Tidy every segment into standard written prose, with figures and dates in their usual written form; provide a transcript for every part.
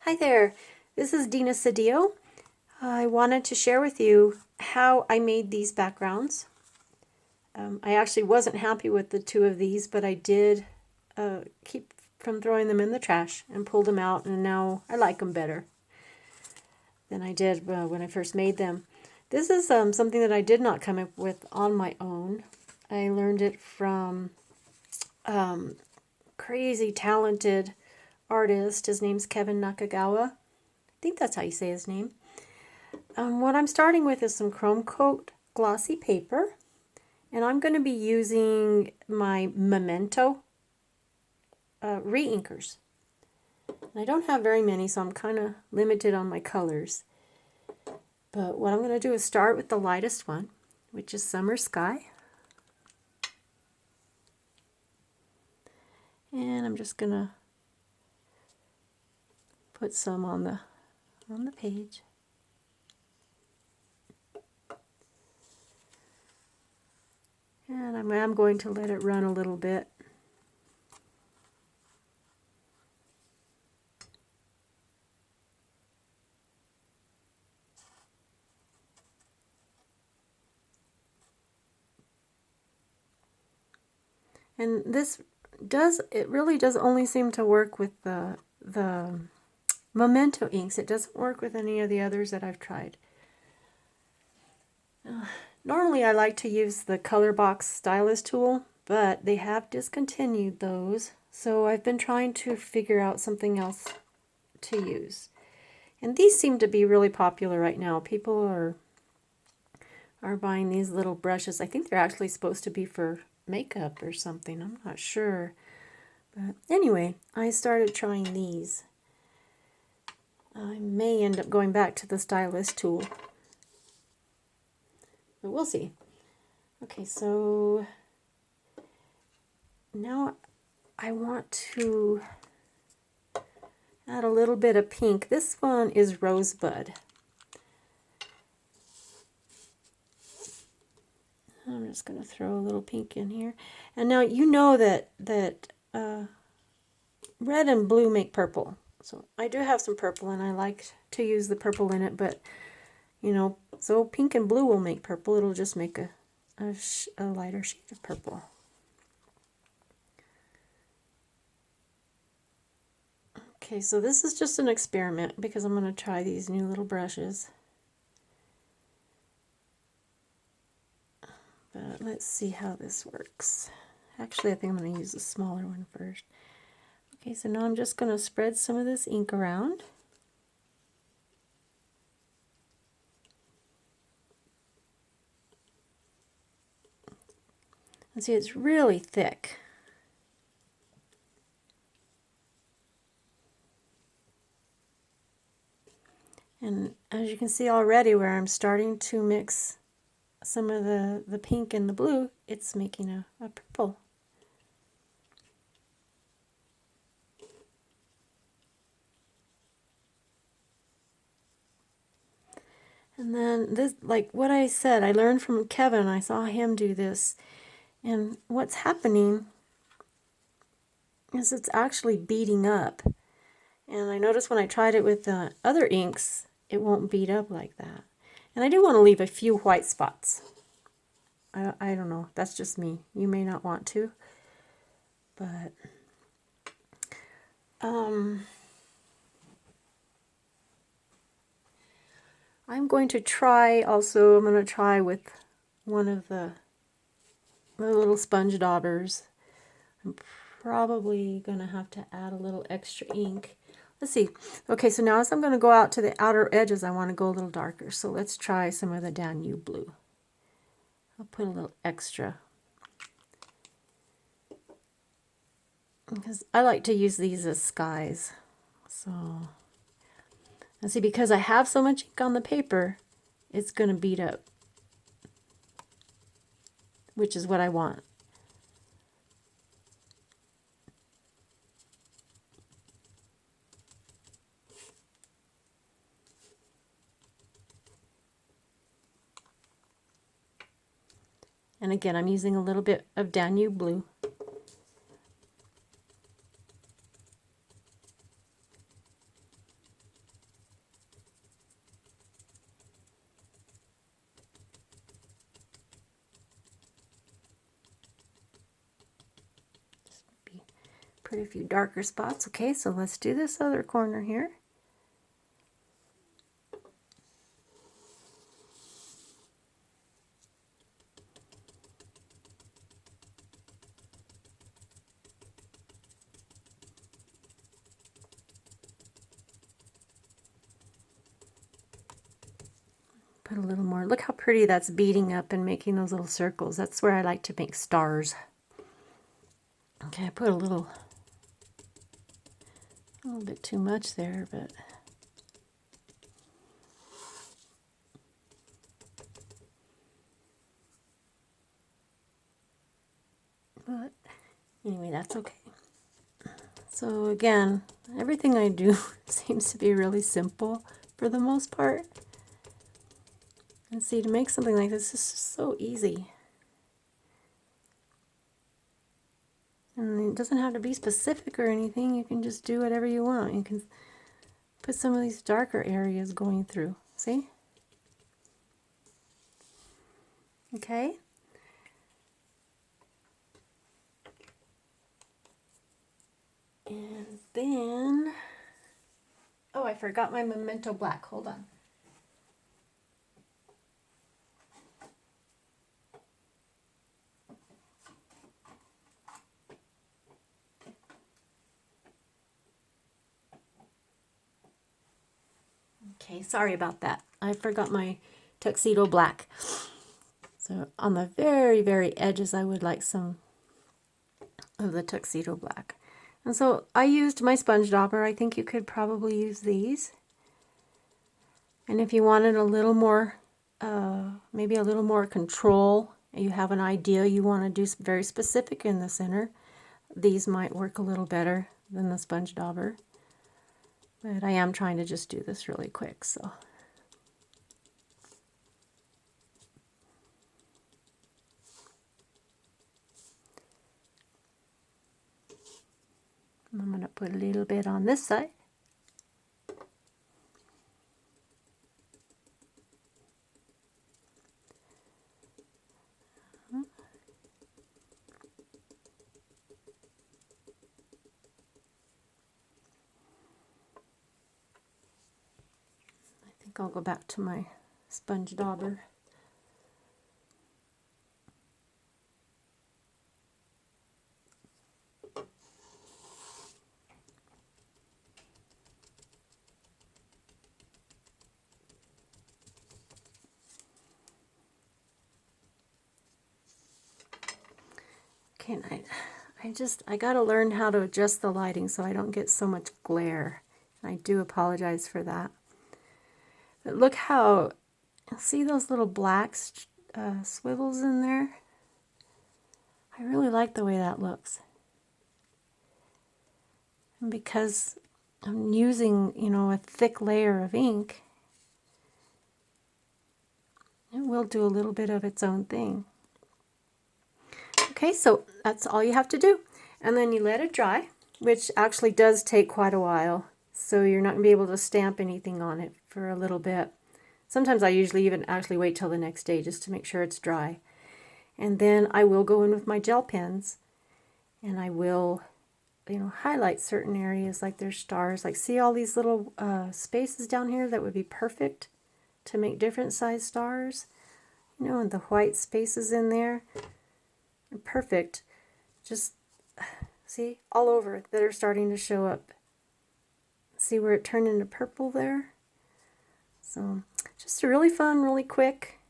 Hi there, this is Dina Cedillo. I wanted to share with you how I made these backgrounds. I actually wasn't happy with the two of these, but I did keep from throwing them in the trash and pulled them out, and now I like them better than I did when I first made them. This is something that I did not come up with on my own. I learned it from crazy talented artist. His name's Kevin Nakagawa. I think that's how you say his name. What I'm starting with is some Chrome Coat glossy paper, and I'm going to be using my Memento re-inkers. And I don't have very many, so I'm kind of limited on my colors. But what I'm going to do is start with the lightest one, which is Summer Sky. And I'm just going to put some on the page. And I'm going to let it run a little bit. And it really does only seem to work with the Memento inks. It doesn't work with any of the others that I've tried. Normally I like to use the Colorbox stylus tool, but they have discontinued those, so I've been trying to figure out something else to use. And these seem to be really popular right now. People are buying these little brushes. I think they're actually supposed to be for makeup or something. I'm not sure. But anyway, I started trying these. I may end up going back to the stylus tool, but we'll see. Okay, so now I want to add a little bit of pink. This one is Rosebud. I'm just going to throw a little pink in here. And now you know that red and blue make purple. So I do have some purple, and I like to use the purple in it, but you know, so pink and blue will make purple. It'll just make a lighter shade of purple. Okay, so this is just an experiment because I'm going to try these new little brushes. But let's see how this works. Actually, I think I'm going to use the smaller one first. Okay, so now I'm just going to spread some of this ink around. And see, it's really thick. And as you can see already, where I'm starting to mix some of the pink and the blue, it's making a purple. And then this, like what I said, I learned from Kevin. I saw him do this. And what's happening is it's actually beading up. And I noticed when I tried it with the other inks, it won't bead up like that. And I do want to leave a few white spots. I don't know. That's just me. You may not want to. But I'm going to try also, I'm going to try with one of the little sponge daubers. I'm probably going to have to add a little extra ink. Let's see. Okay, so now as I'm going to go out to the outer edges, I want to go a little darker. So let's try some of the Danube blue. I'll put a little extra, because I like to use these as skies. So, and see, because I have so much ink on the paper, it's going to bead up, which is what I want. And again, I'm using a little bit of Danube blue. put a few darker spots. Okay, so let's do this other corner here. Put a little more. Look how pretty that's beading up and making those little circles. That's where I like to make stars. Okay, I put a little bit too much there, but anyway, that's okay. So again, everything I do seems to be really simple for the most part. And see, to make something like this is just so easy. And it doesn't have to be specific or anything. You can just do whatever you want. You can put some of these darker areas going through. See? Okay. And then, oh, I forgot my Memento Black. Hold on. Okay, sorry about that. I forgot my Tuxedo Black. So on the very, very edges, I would like some of the Tuxedo Black. And so I used my sponge dauber. I think you could probably use these. And if you wanted a little more, maybe a little more control, you have an idea you want to do very specific in the center, these might work a little better than the sponge dauber. But I am trying to just do this really quick, so. I'm going to put a little bit on this side. I think I'll go back to my sponge dauber. Okay, and I gotta learn how to adjust the lighting so I don't get so much glare. I do apologize for that. But look how, see those little black swivels in there? I really like the way that looks. And because I'm using, you know, a thick layer of ink, it will do a little bit of its own thing. Okay, so that's all you have to do. And then you let it dry, which actually does take quite a while. So you're not going to be able to stamp anything on it for a little bit. Sometimes I usually even actually wait till the next day just to make sure it's dry. And then I will go in with my gel pens and I will, you know, highlight certain areas like there's stars. Like see all these little spaces down here that would be perfect to make different size stars. You know, and the white spaces in there. Perfect. Just see all over that are starting to show up. See where it turned into purple there? So just a really fun, really quick,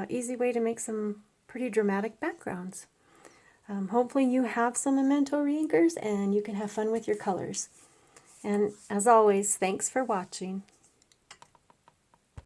easy way to make some pretty dramatic backgrounds. Hopefully you have some Memento reinkers and you can have fun with your colors. And as always, thanks for watching.